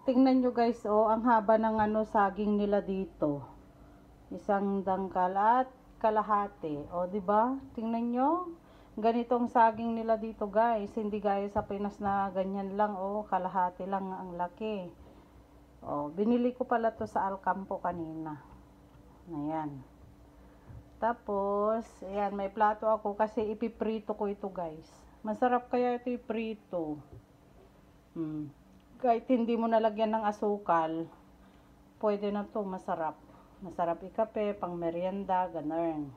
tingnan nyo guys, oh, ang haba ng saging nila dito. Isang dangkal at kalahati. O, di ba? Tingnan nyo. Ganitong saging nila dito guys. Hindi gaya sa Pinas na ganyan lang. O, kalahati lang ang laki. O, binili ko pala to sa Alcampo kanina. Ayan. Tapos, ayan, may plato ako kasi ipiprito ko ito guys. Masarap kaya ito iprito. Kahit hindi mo nalagyan ng asukal, pwede na to, masarap. Masarap ikape, pang merienda, ganun.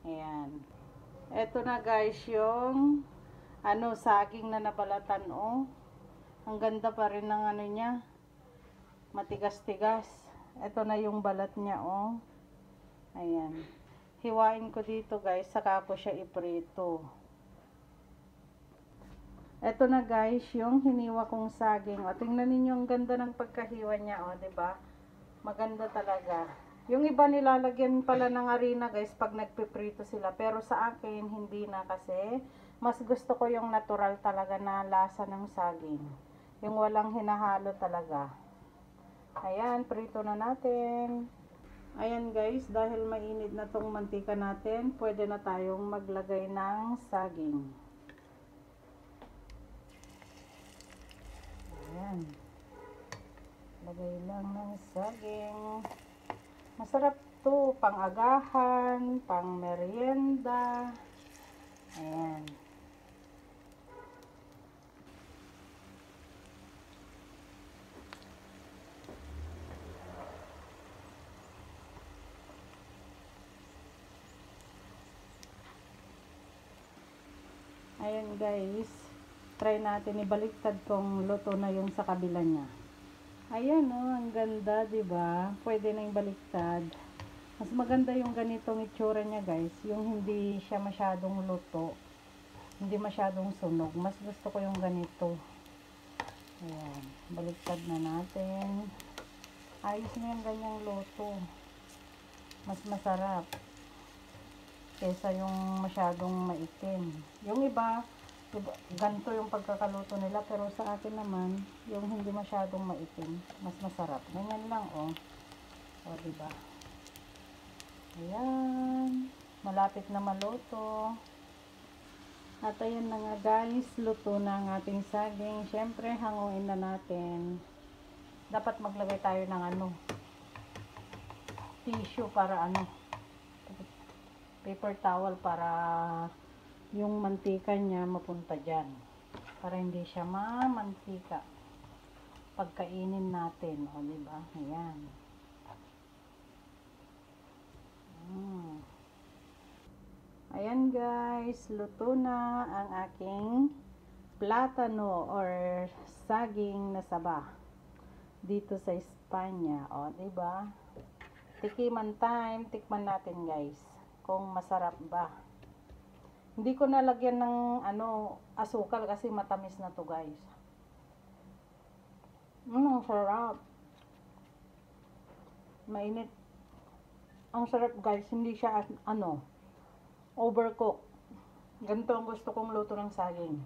Ayan. Eto na guys, yung saging na nabalatan, oh. Ang ganda pa rin ng niya. Matigas-tigas. Eto na yung balat niya, oh. Ayan. Hiwain ko dito guys, saka ko siya iprito. Eto na guys, yung hiniwa kong saging. O, tingnan ninyo ang ganda ng pagkahiwa niya, o, diba? Maganda talaga. Yung iba nilalagyan pala ng harina guys pag nagpiprito sila. Pero sa akin, hindi na kasi. Mas gusto ko yung natural talaga na lasa ng saging. Yung walang hinahalo talaga. Ayan, prito na natin. Ayan guys, dahil mainit na tong mantika natin, pwede na tayong maglagay ng saging. Ayan. Lagay lang ng saging. Masarap to, pang agahan, pang merienda. Ayan. Ayan guys, try natin, ibaliktad kung luto na yung sa kabila niya. Ayan, oh, ang ganda, diba? Pwede na yung baliktad. Mas maganda yung ganitong itsura niya guys, yung hindi siya masyadong luto, hindi masyadong sunog. Mas gusto ko yung ganito. Ayan, baliktad na natin. Ayos na yung ganyang luto. Mas masarap kesa yung masyadong maitim. Yung iba, ganito yung pagkakaluto nila, pero sa akin naman, yung hindi masyadong maitim, mas masarap. Ganyan lang, oh. O, diba? Ayan. Malapit na maluto. At ayan na nga guys, luto na ang ating saging. Syempre, hanguin na natin. Dapat maglagay tayo ng tissue para paper towel para yung mantika niya mapunta dyan. Para hindi siya mamantika pagkainin natin. O, diba? Ayan. Ayan guys, luto na ang aking platano or saging na saba dito sa Espanya. O, diba? Tikiman time, tikman natin guys kung masarap ba. Hindi ko nalagyan ng asukal kasi matamis na to guys. Sarap. Mainit. Ang sarap guys, hindi siya overcook. Ganito ang gusto kong luto ng saging.